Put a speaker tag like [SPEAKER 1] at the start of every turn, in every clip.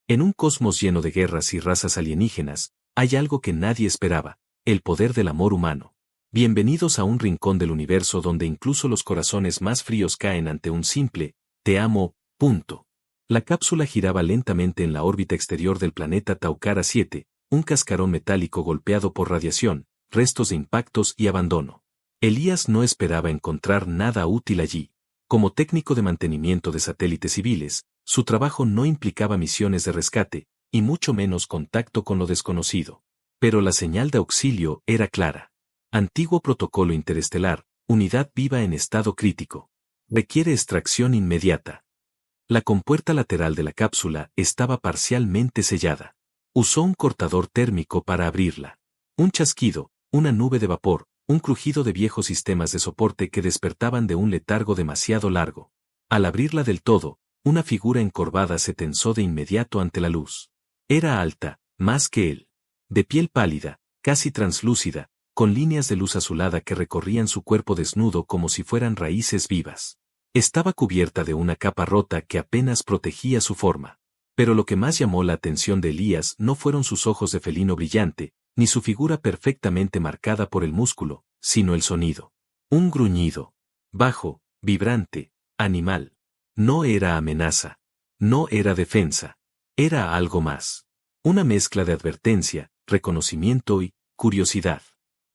[SPEAKER 1] En un cosmos lleno de guerras y razas alienígenas, hay algo que nadie esperaba, el poder del amor humano. Bienvenidos a un rincón del universo donde incluso los corazones más fríos caen ante un simple, te amo, punto. La cápsula giraba lentamente en la órbita exterior del planeta Taukara 7, un cascarón metálico golpeado por radiación, restos de impactos y abandono. Elías no esperaba encontrar nada útil allí. Como técnico de mantenimiento de satélites civiles, su trabajo no implicaba misiones de rescate, y mucho menos contacto con lo desconocido. Pero la señal de auxilio era clara. Antiguo protocolo interestelar, unidad viva en estado crítico. Requiere extracción inmediata. La compuerta lateral de la cápsula estaba parcialmente sellada. Usó un cortador térmico para abrirla. Un chasquido, una nube de vapor, un crujido de viejos sistemas de soporte que despertaban de un letargo demasiado largo. Al abrirla del todo, una figura encorvada se tensó de inmediato ante la luz. Era alta, más que él. De piel pálida, casi translúcida, con líneas de luz azulada que recorrían su cuerpo desnudo como si fueran raíces vivas. Estaba cubierta de una capa rota que apenas protegía su forma. Pero lo que más llamó la atención de Elías no fueron sus ojos de felino brillante, ni su figura perfectamente marcada por el músculo, sino el sonido. Un gruñido. Bajo, vibrante, animal. No era amenaza. No era defensa. Era algo más. Una mezcla de advertencia, reconocimiento y curiosidad.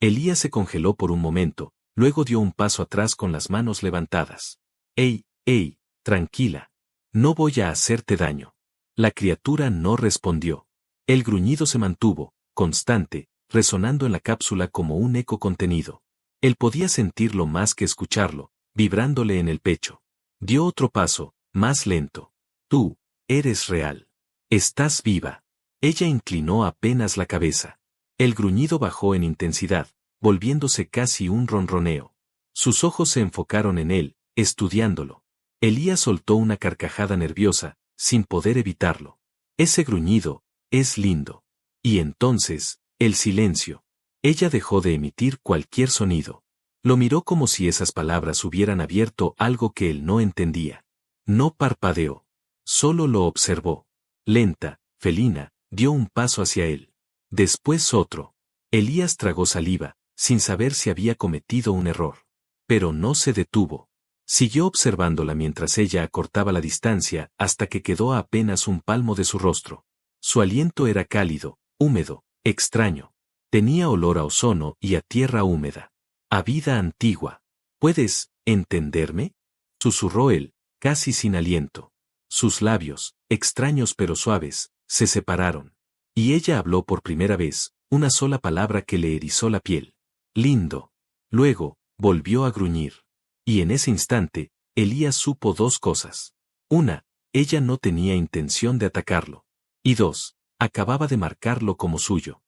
[SPEAKER 1] Elías se congeló por un momento, luego dio un paso atrás con las manos levantadas. ¡Ey, ey, tranquila! No voy a hacerte daño. La criatura no respondió. El gruñido se mantuvo, constante, resonando en la cápsula como un eco contenido. Él podía sentirlo más que escucharlo, vibrándole en el pecho. Dio otro paso, más lento. Tú, eres real. Estás viva. Ella inclinó apenas la cabeza. El gruñido bajó en intensidad, volviéndose casi un ronroneo. Sus ojos se enfocaron en él, estudiándolo. Elías soltó una carcajada nerviosa, sin poder evitarlo. Ese gruñido, es lindo. Y entonces, el silencio. Ella dejó de emitir cualquier sonido. Lo miró como si esas palabras hubieran abierto algo que él no entendía. No parpadeó. Solo lo observó. Lenta, felina, dio un paso hacia él. Después otro. Elías tragó saliva, sin saber si había cometido un error. Pero no se detuvo. Siguió observándola mientras ella acortaba la distancia hasta que quedó a apenas un palmo de su rostro. Su aliento era cálido, húmedo, extraño. Tenía olor a ozono y a tierra húmeda. A vida antigua. ¿Puedes entenderme?, susurró él, casi sin aliento. Sus labios, extraños pero suaves, se separaron. Y ella habló por primera vez, una sola palabra que le erizó la piel. Lindo. Luego, volvió a gruñir. Y en ese instante, Elías supo dos cosas. Una, ella no tenía intención de atacarlo. Y dos, acababa de marcarlo como suyo.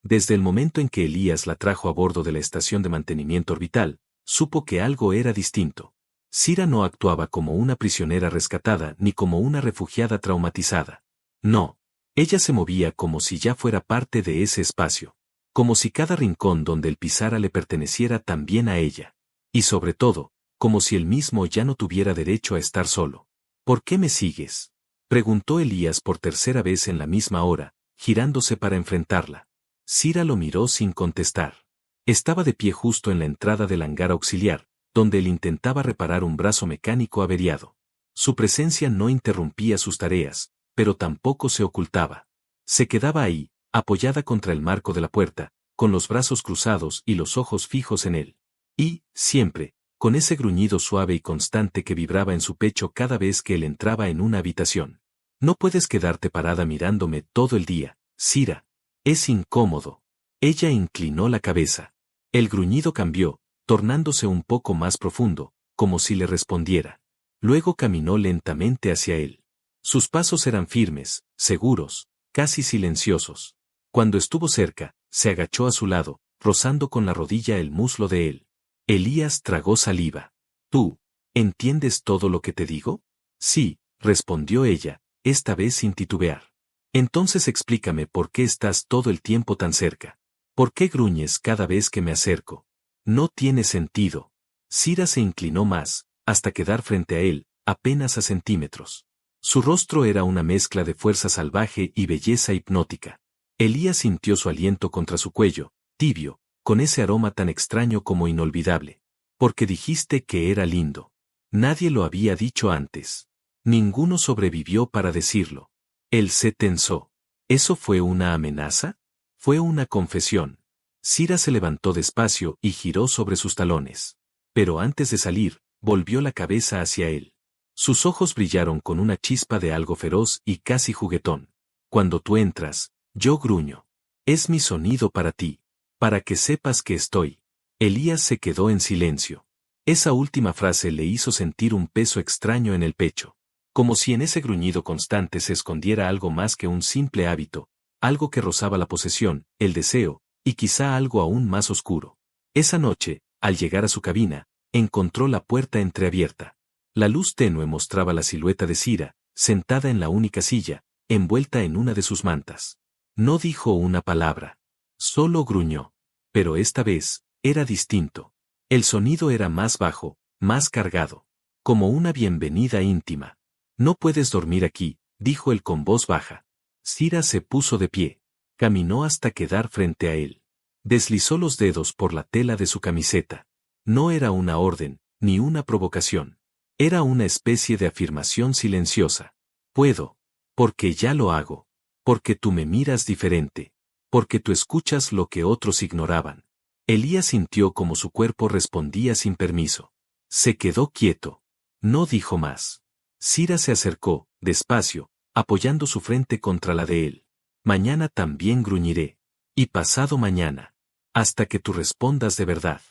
[SPEAKER 1] Desde el momento en que Elías la trajo a bordo de la estación de mantenimiento orbital, supo que algo era distinto. Sira no actuaba como una prisionera rescatada ni como una refugiada traumatizada. No. Ella se movía como si ya fuera parte de ese espacio. Como si cada rincón donde él pisara le perteneciera también a ella. Y sobre todo, como si él mismo ya no tuviera derecho a estar solo. ¿Por qué me sigues?, preguntó Elías por tercera vez en la misma hora, girándose para enfrentarla. Sira lo miró sin contestar. Estaba de pie justo en la entrada del hangar auxiliar, donde él intentaba reparar un brazo mecánico averiado. Su presencia no interrumpía sus tareas, pero tampoco se ocultaba. Se quedaba ahí, apoyada contra el marco de la puerta, con los brazos cruzados y los ojos fijos en él. Y, siempre, con ese gruñido suave y constante que vibraba en su pecho cada vez que él entraba en una habitación. No puedes quedarte parada mirándome todo el día, Sira. Es incómodo. Ella inclinó la cabeza. El gruñido cambió, tornándose un poco más profundo, como si le respondiera. Luego caminó lentamente hacia él. Sus pasos eran firmes, seguros, casi silenciosos. Cuando estuvo cerca, se agachó a su lado, rozando con la rodilla el muslo de él. Elías tragó saliva. ¿Tú entiendes todo lo que te digo? Sí, respondió ella, esta vez sin titubear. Entonces explícame por qué estás todo el tiempo tan cerca. ¿Por qué gruñes cada vez que me acerco? No tiene sentido. Sira se inclinó más, hasta quedar frente a él, apenas a centímetros. Su rostro era una mezcla de fuerza salvaje y belleza hipnótica. Elías sintió su aliento contra su cuello, tibio, con ese aroma tan extraño como inolvidable. Porque dijiste que era lindo. Nadie lo había dicho antes. Ninguno sobrevivió para decirlo. Él se tensó. ¿Eso fue una amenaza? Fue una confesión. Sira se levantó despacio y giró sobre sus talones. Pero antes de salir, volvió la cabeza hacia él. Sus ojos brillaron con una chispa de algo feroz y casi juguetón. Cuando tú entras, yo gruño. Es mi sonido para ti. Para que sepas que estoy. Elías se quedó en silencio. Esa última frase le hizo sentir un peso extraño en el pecho. Como si en ese gruñido constante se escondiera algo más que un simple hábito, algo que rozaba la posesión, el deseo, y quizá algo aún más oscuro. Esa noche, al llegar a su cabina, encontró la puerta entreabierta. La luz tenue mostraba la silueta de Sira, sentada en la única silla, envuelta en una de sus mantas. No dijo una palabra. Solo gruñó. Pero esta vez, era distinto. El sonido era más bajo, más cargado. Como una bienvenida íntima. No puedes dormir aquí, dijo él con voz baja. Sira se puso de pie. Caminó hasta quedar frente a él. Deslizó los dedos por la tela de su camiseta. No era una orden, ni una provocación. Era una especie de afirmación silenciosa. Puedo. Porque ya lo hago. Porque tú me miras diferente. Porque tú escuchas lo que otros ignoraban. Elías sintió como su cuerpo respondía sin permiso. Se quedó quieto. No dijo más. Sira se acercó, despacio, apoyando su frente contra la de él. Mañana también gruñiré. Y pasado mañana. Hasta que tú respondas de verdad.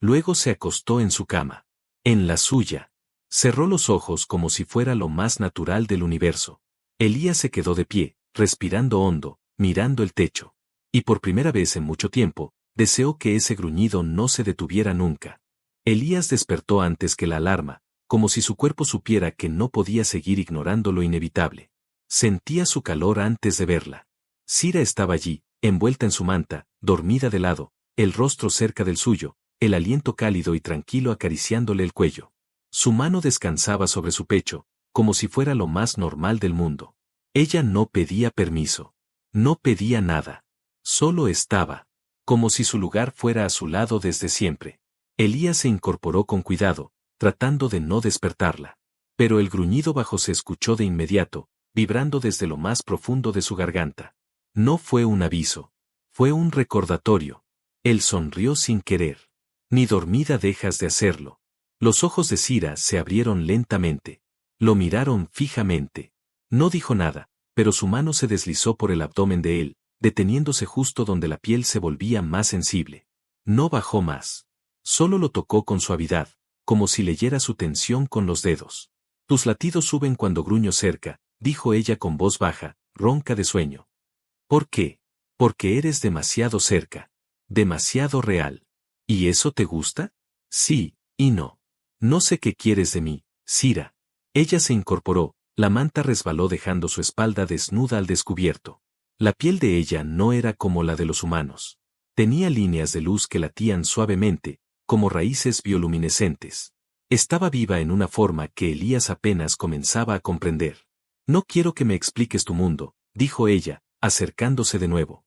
[SPEAKER 1] Luego se acostó en su cama. En la suya. Cerró los ojos como si fuera lo más natural del universo. Elías se quedó de pie, respirando hondo, mirando el techo. Y por primera vez en mucho tiempo, deseó que ese gruñido no se detuviera nunca. Elías despertó antes que la alarma, como si su cuerpo supiera que no podía seguir ignorando lo inevitable. Sentía su calor antes de verla. Sira estaba allí, envuelta en su manta, dormida de lado, el rostro cerca del suyo, el aliento cálido y tranquilo acariciándole el cuello. Su mano descansaba sobre su pecho, como si fuera lo más normal del mundo. Ella no pedía permiso. No pedía nada. Solo estaba. Como si su lugar fuera a su lado desde siempre. Elías se incorporó con cuidado, tratando de no despertarla. Pero el gruñido bajo se escuchó de inmediato, vibrando desde lo más profundo de su garganta. No fue un aviso. Fue un recordatorio. Él sonrió sin querer. Ni dormida dejas de hacerlo. Los ojos de Sira se abrieron lentamente. Lo miraron fijamente. No dijo nada, pero su mano se deslizó por el abdomen de él, deteniéndose justo donde la piel se volvía más sensible. No bajó más. Solo lo tocó con suavidad, como si leyera su tensión con los dedos. Tus latidos suben cuando gruño cerca, dijo ella con voz baja, ronca de sueño. ¿Por qué? Porque eres demasiado cerca. Demasiado real. ¿Y eso te gusta? Sí, y no. No sé qué quieres de mí, Sira. Ella se incorporó, la manta resbaló dejando su espalda desnuda al descubierto. La piel de ella no era como la de los humanos. Tenía líneas de luz que latían suavemente, como raíces bioluminescentes. Estaba viva en una forma que Elías apenas comenzaba a comprender. No quiero que me expliques tu mundo, dijo ella, acercándose de nuevo.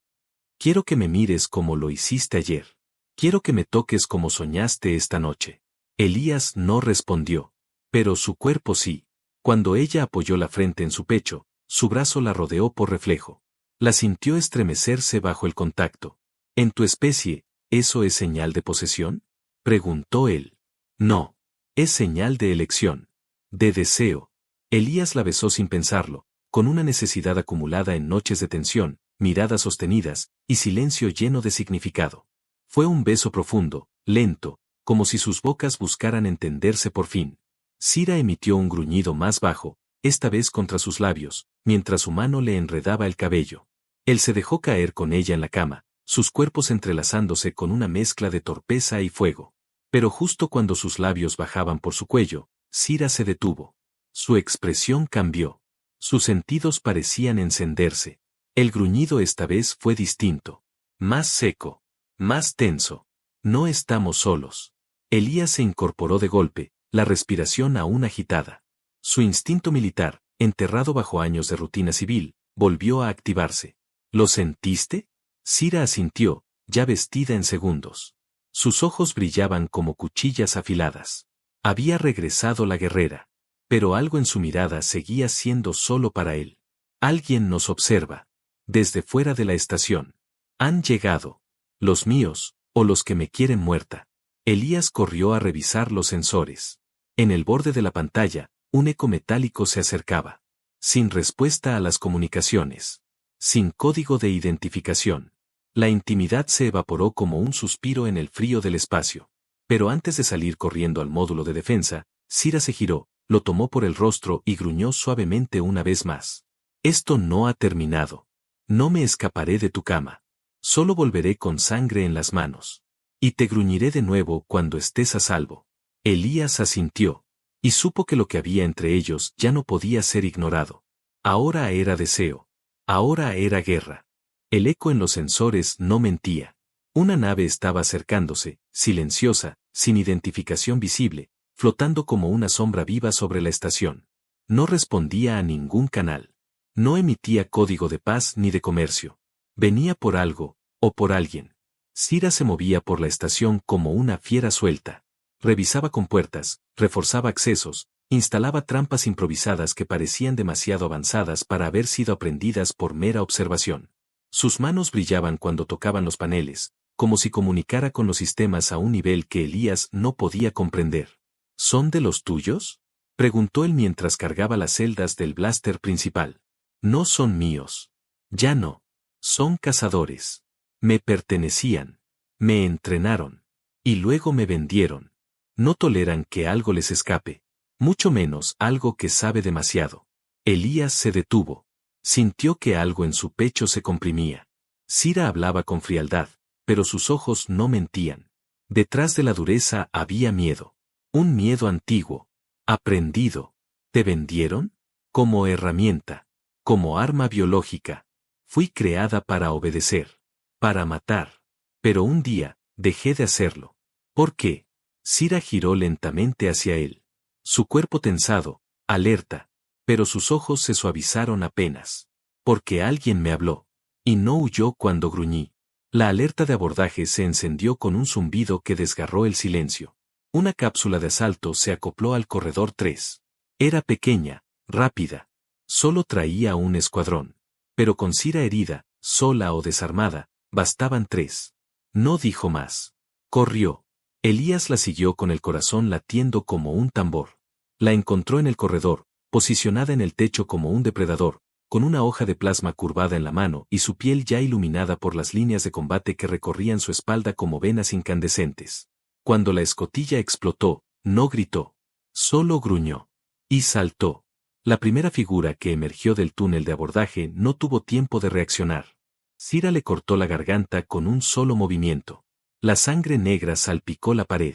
[SPEAKER 1] Quiero que me mires como lo hiciste ayer. Quiero que me toques como soñaste esta noche. Elías no respondió. Pero su cuerpo sí. Cuando ella apoyó la frente en su pecho, su brazo la rodeó por reflejo. La sintió estremecerse bajo el contacto. ¿En tu especie, eso es señal de posesión? Preguntó él. No. Es señal de elección. De deseo. Elías la besó sin pensarlo, con una necesidad acumulada en noches de tensión, miradas sostenidas, y silencio lleno de significado. Fue un beso profundo, lento, como si sus bocas buscaran entenderse por fin. Sira emitió un gruñido más bajo, esta vez contra sus labios, mientras su mano le enredaba el cabello. Él se dejó caer con ella en la cama, sus cuerpos entrelazándose con una mezcla de torpeza y fuego. Pero justo cuando sus labios bajaban por su cuello, Sira se detuvo. Su expresión cambió. Sus sentidos parecían encenderse. El gruñido esta vez fue distinto. Más seco. Más tenso. No estamos solos. Elías se incorporó de golpe, la respiración aún agitada. Su instinto militar, enterrado bajo años de rutina civil, volvió a activarse. ¿Lo sentiste? Sira asintió, ya vestida en segundos. Sus ojos brillaban como cuchillas afiladas. Había regresado la guerrera. Pero algo en su mirada seguía siendo solo para él. Alguien nos observa. Desde fuera de la estación. Han llegado. Los míos, o los que me quieren muerta. Elías corrió a revisar los sensores. En el borde de la pantalla, un eco metálico se acercaba. Sin respuesta a las comunicaciones. Sin código de identificación. La intimidad se evaporó como un suspiro en el frío del espacio. Pero antes de salir corriendo al módulo de defensa, Sira se giró, lo tomó por el rostro y gruñó suavemente una vez más. Esto no ha terminado. No me escaparé de tu cama. Solo volveré con sangre en las manos. Y te gruñiré de nuevo cuando estés a salvo. Elías asintió. Y supo que lo que había entre ellos ya no podía ser ignorado. Ahora era deseo. Ahora era guerra. El eco en los sensores no mentía. Una nave estaba acercándose, silenciosa, sin identificación visible, flotando como una sombra viva sobre la estación. No respondía a ningún canal. No emitía código de paz ni de comercio. Venía por algo, o por alguien. Sira se movía por la estación como una fiera suelta. Revisaba compuertas, reforzaba accesos, instalaba trampas improvisadas que parecían demasiado avanzadas para haber sido aprendidas por mera observación. Sus manos brillaban cuando tocaban los paneles, como si comunicara con los sistemas a un nivel que Elías no podía comprender. ¿Son de los tuyos?, preguntó él mientras cargaba las celdas del blaster principal. No son míos. Ya no. Son cazadores. Me pertenecían. Me entrenaron. Y luego me vendieron. No toleran que algo les escape. Mucho menos algo que sabe demasiado. Elías se detuvo. Sintió que algo en su pecho se comprimía. Sira hablaba con frialdad, pero sus ojos no mentían. Detrás de la dureza había miedo. Un miedo antiguo. Aprendido. ¿Te vendieron? Como herramienta. Como arma biológica. Fui creada para obedecer. Para matar. Pero un día, dejé de hacerlo. ¿Por qué? Sira giró lentamente hacia él. Su cuerpo tensado, alerta. Pero sus ojos se suavizaron apenas. Porque alguien me habló. Y no huyó cuando gruñí. La alerta de abordaje se encendió con un zumbido que desgarró el silencio. Una cápsula de asalto se acopló al corredor 3. Era pequeña, rápida. Solo traía un escuadrón. Pero con Sira herida, sola o desarmada, bastaban 3. No dijo más. Corrió. Elías la siguió con el corazón latiendo como un tambor. La encontró en el corredor, posicionada en el techo como un depredador, con una hoja de plasma curvada en la mano y su piel ya iluminada por las líneas de combate que recorrían su espalda como venas incandescentes. Cuando la escotilla explotó, no gritó. Solo gruñó. Y saltó. La primera figura que emergió del túnel de abordaje no tuvo tiempo de reaccionar. Sira le cortó la garganta con un solo movimiento. La sangre negra salpicó la pared.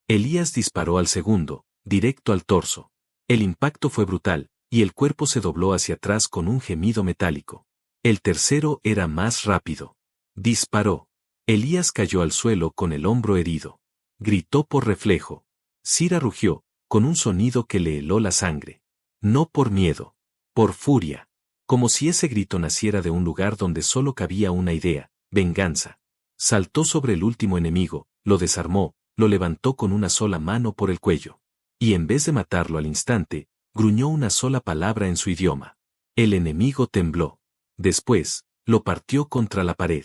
[SPEAKER 1] Elías disparó al segundo, directo al torso. El impacto fue brutal, y el cuerpo se dobló hacia atrás con un gemido metálico. El tercero era más rápido. Disparó. Elías cayó al suelo con el hombro herido. Gritó por reflejo. Sira rugió, con un sonido que le heló la sangre. No por miedo. Por furia. Como si ese grito naciera de un lugar donde solo cabía una idea: venganza. Saltó sobre el último enemigo, lo desarmó, lo levantó con una sola mano por el cuello. Y en vez de matarlo al instante, gruñó una sola palabra en su idioma. El enemigo tembló. Después, lo partió contra la pared.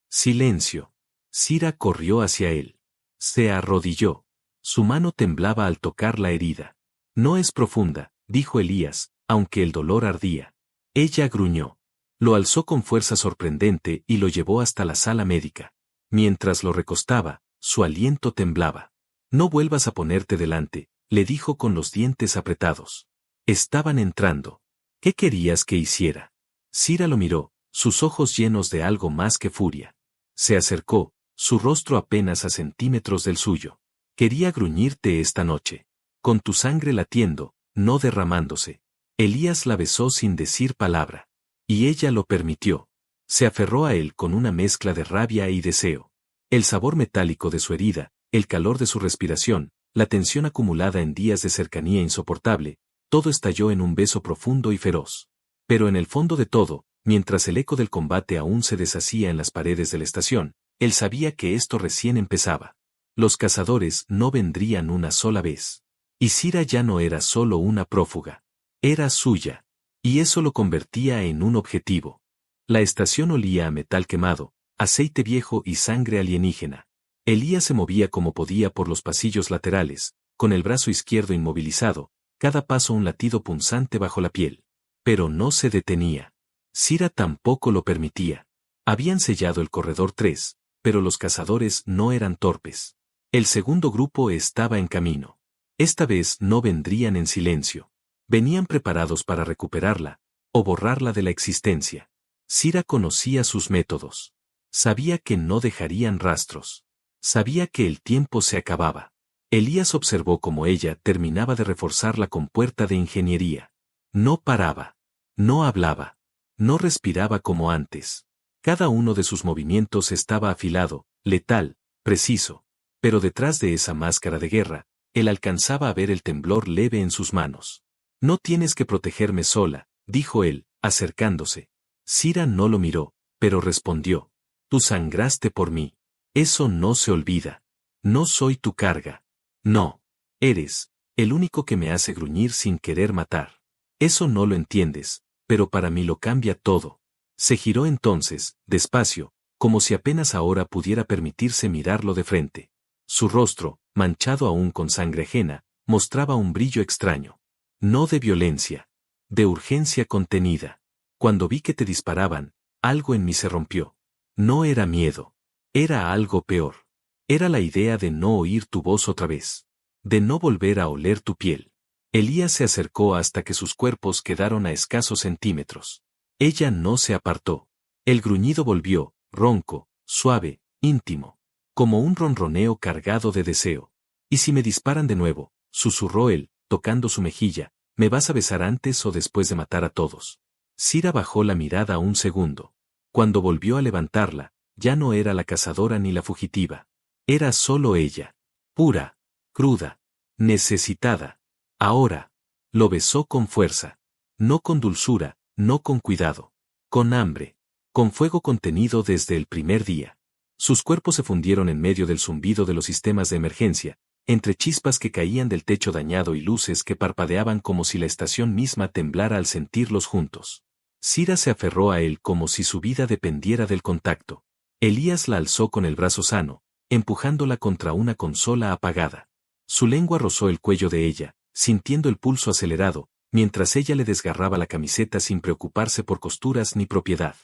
[SPEAKER 1] Silencio. Sira corrió hacia él. Se arrodilló. Su mano temblaba al tocar la herida. No es profunda, dijo Elías, aunque el dolor ardía. Ella gruñó. Lo alzó con fuerza sorprendente y lo llevó hasta la sala médica. Mientras lo recostaba, su aliento temblaba. No vuelvas a ponerte delante, le dijo con los dientes apretados. Estaban entrando. ¿Qué querías que hiciera? Sira lo miró, sus ojos llenos de algo más que furia. Se acercó, su rostro apenas a centímetros del suyo. Quería gruñirte esta noche. Con tu sangre latiendo, no derramándose. Elías la besó sin decir palabra. Y ella lo permitió. Se aferró a él con una mezcla de rabia y deseo. El sabor metálico de su herida, el calor de su respiración, la tensión acumulada en días de cercanía insoportable, todo estalló en un beso profundo y feroz. Pero en el fondo de todo, mientras el eco del combate aún se deshacía en las paredes de la estación, él sabía que esto recién empezaba. Los cazadores no vendrían una sola vez. Y Cira ya no era solo una prófuga. Era suya. Y eso lo convertía en un objetivo. La estación olía a metal quemado, aceite viejo y sangre alienígena. Elías se movía como podía por los pasillos laterales, con el brazo izquierdo inmovilizado, cada paso un latido punzante bajo la piel. Pero no se detenía. Cira tampoco lo permitía. Habían sellado el corredor 3, pero los cazadores no eran torpes. El segundo grupo estaba en camino. Esta vez no vendrían en silencio. Venían preparados para recuperarla, o borrarla de la existencia. Cira conocía sus métodos. Sabía que no dejarían rastros. Sabía que el tiempo se acababa. Elías observó cómo ella terminaba de reforzar la compuerta de ingeniería. No paraba. No hablaba. No respiraba como antes. Cada uno de sus movimientos estaba afilado, letal, preciso. Pero detrás de esa máscara de guerra, él alcanzaba a ver el temblor leve en sus manos. No tienes que protegerme sola, dijo él, acercándose. Cira no lo miró, pero respondió. Tú sangraste por mí. Eso no se olvida. No soy tu carga. No. Eres el único que me hace gruñir sin querer matar. Eso no lo entiendes, pero para mí lo cambia todo. Se giró entonces, despacio, como si apenas ahora pudiera permitirse mirarlo de frente. Su rostro, manchado aún con sangre ajena, mostraba un brillo extraño. No de violencia. De urgencia contenida. Cuando vi que te disparaban, algo en mí se rompió. No era miedo. Era algo peor. Era la idea de no oír tu voz otra vez. De no volver a oler tu piel. Elías se acercó hasta que sus cuerpos quedaron a escasos centímetros. Ella no se apartó. El gruñido volvió, ronco, suave, íntimo. Como un ronroneo cargado de deseo. Y si me disparan de nuevo, susurró él, tocando su mejilla, ¿me vas a besar antes o después de matar a todos? Cira bajó la mirada un segundo. Cuando volvió a levantarla, ya no era la cazadora ni la fugitiva. Era solo ella. Pura, cruda, necesitada. Ahora. Lo besó con fuerza. No con dulzura, no con cuidado. Con hambre. Con fuego contenido desde el primer día. Sus cuerpos se fundieron en medio del zumbido de los sistemas de emergencia, entre chispas que caían del techo dañado y luces que parpadeaban como si la estación misma temblara al sentirlos juntos. Cira se aferró a él como si su vida dependiera del contacto. Elías la alzó con el brazo sano, empujándola contra una consola apagada. Su lengua rozó el cuello de ella, sintiendo el pulso acelerado, mientras ella le desgarraba la camiseta sin preocuparse por costuras ni propiedad.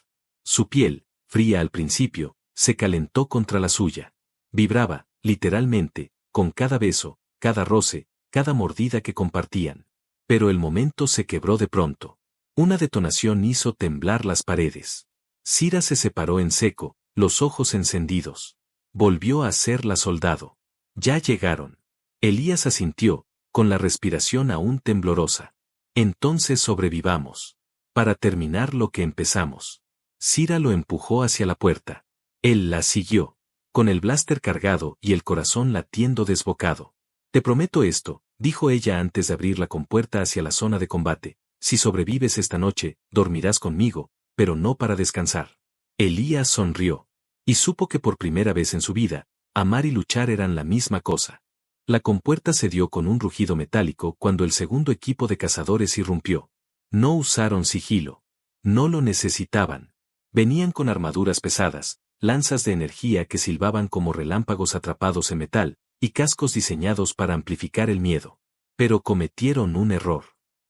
[SPEAKER 1] Su piel, fría al principio, se calentó contra la suya. Vibraba, literalmente, con cada beso, cada roce, cada mordida que compartían. Pero el momento se quebró de pronto. Una detonación hizo temblar las paredes. Cira se separó en seco, los ojos encendidos. Volvió a ser la soldado. Ya llegaron. Elías asintió, con la respiración aún temblorosa. Entonces sobrevivamos. Para terminar lo que empezamos. Cira lo empujó hacia la puerta. Él la siguió, con el blaster cargado y el corazón latiendo desbocado. Te prometo esto, dijo ella antes de abrir la compuerta hacia la zona de combate. Si sobrevives esta noche, dormirás conmigo, pero no para descansar. Elías sonrió. Y supo que por primera vez en su vida, amar y luchar eran la misma cosa. La compuerta cedió con un rugido metálico cuando el segundo equipo de cazadores irrumpió. No usaron sigilo. No lo necesitaban. Venían con armaduras pesadas, lanzas de energía que silbaban como relámpagos atrapados en metal, y cascos diseñados para amplificar el miedo. Pero cometieron un error.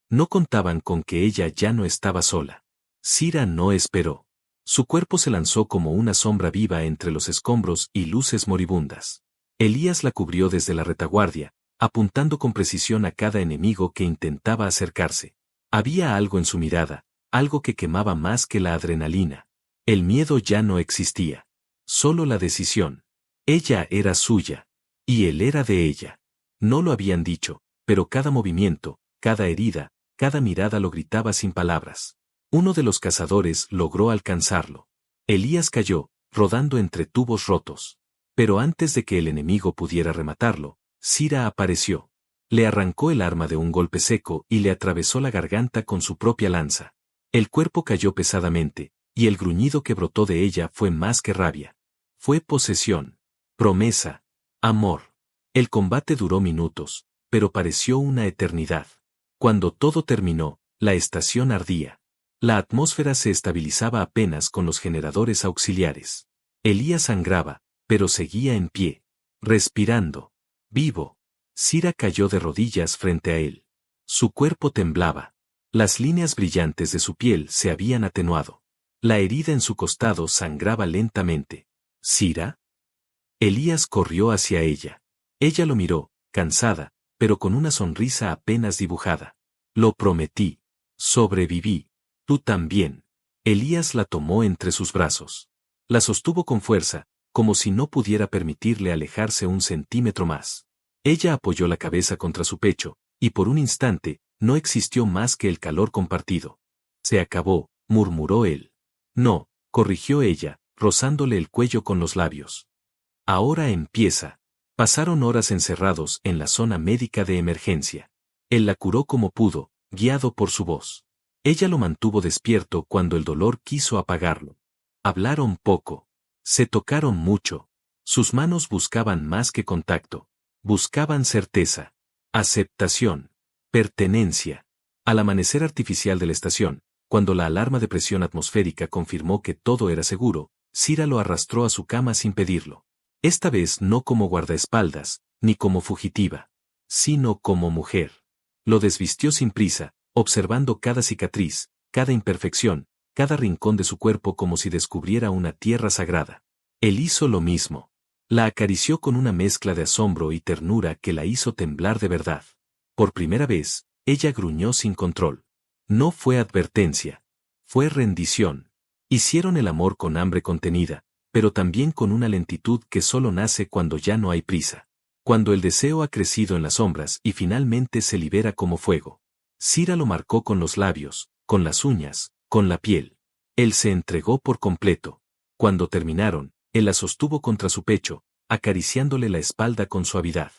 [SPEAKER 1] No contaban con que ella ya no estaba sola. Cira no esperó. Su cuerpo se lanzó como una sombra viva entre los escombros y luces moribundas. Elías la cubrió desde la retaguardia, apuntando con precisión a cada enemigo que intentaba acercarse. Había algo en su mirada, algo que quemaba más que la adrenalina. El miedo ya no existía. Solo la decisión. Ella era suya. Y él era de ella. No lo habían dicho, pero cada movimiento, cada herida, cada mirada lo gritaba sin palabras. Uno de los cazadores logró alcanzarlo. Elías cayó, rodando entre tubos rotos. Pero antes de que el enemigo pudiera rematarlo, Cira apareció. Le arrancó el arma de un golpe seco y le atravesó la garganta con su propia lanza. El cuerpo cayó pesadamente, y el gruñido que brotó de ella fue más que rabia. Fue posesión, promesa, amor. El combate duró minutos, pero pareció una eternidad. Cuando todo terminó, la estación ardía. La atmósfera se estabilizaba apenas con los generadores auxiliares. Elías sangraba, pero seguía en pie, respirando, vivo. Cira cayó de rodillas frente a él. Su cuerpo temblaba. Las líneas brillantes de su piel se habían atenuado. La herida en su costado sangraba lentamente. ¿Cira? Elías corrió hacia ella. Ella lo miró, cansada, pero con una sonrisa apenas dibujada. Lo prometí. Sobreviví. Tú también. Elías la tomó entre sus brazos. La sostuvo con fuerza, como si no pudiera permitirle alejarse un centímetro más. Ella apoyó la cabeza contra su pecho, y por un instante, no existió más que el calor compartido. Se acabó, murmuró él. No, corrigió ella, rozándole el cuello con los labios. Ahora empieza. Pasaron horas encerrados en la zona médica de emergencia. Él la curó como pudo, guiado por su voz. Ella lo mantuvo despierto cuando el dolor quiso apagarlo. Hablaron poco. Se tocaron mucho. Sus manos buscaban más que contacto. Buscaban certeza, aceptación, pertenencia. Al amanecer artificial de la estación, cuando la alarma de presión atmosférica confirmó que todo era seguro, Cira lo arrastró a su cama sin pedirlo. Esta vez no como guardaespaldas, ni como fugitiva, sino como mujer. Lo desvistió sin prisa, observando cada cicatriz, cada imperfección, cada rincón de su cuerpo como si descubriera una tierra sagrada. Él hizo lo mismo. La acarició con una mezcla de asombro y ternura que la hizo temblar de verdad. Por primera vez, ella gruñó sin control. No fue advertencia. Fue rendición. Hicieron el amor con hambre contenida, pero también con una lentitud que solo nace cuando ya no hay prisa. Cuando el deseo ha crecido en las sombras y finalmente se libera como fuego. Cira lo marcó con los labios, con las uñas, con la piel. Él se entregó por completo. Cuando terminaron, él la sostuvo contra su pecho, acariciándole la espalda con suavidad.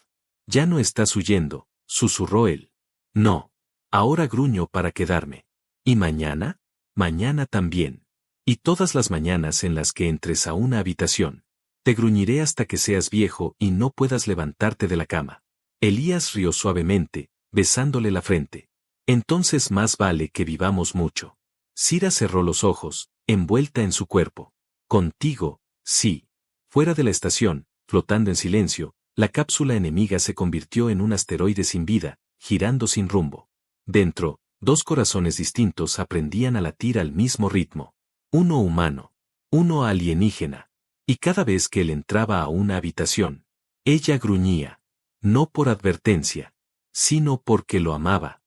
[SPEAKER 1] Ya no estás huyendo, susurró él. No. Ahora gruño para quedarme. ¿Y mañana? Mañana también. Y todas las mañanas en las que entres a una habitación. Te gruñiré hasta que seas viejo y no puedas levantarte de la cama. Elías rió suavemente, besándole la frente. Entonces más vale que vivamos mucho. Cira cerró los ojos, envuelta en su cuerpo. Contigo, sí. Fuera de la estación, flotando en silencio, la cápsula enemiga se convirtió en un asteroide sin vida, girando sin rumbo. Dentro, dos corazones distintos aprendían a latir al mismo ritmo. Uno humano, uno alienígena. Y cada vez que él entraba a una habitación, ella gruñía. No por advertencia, sino porque lo amaba.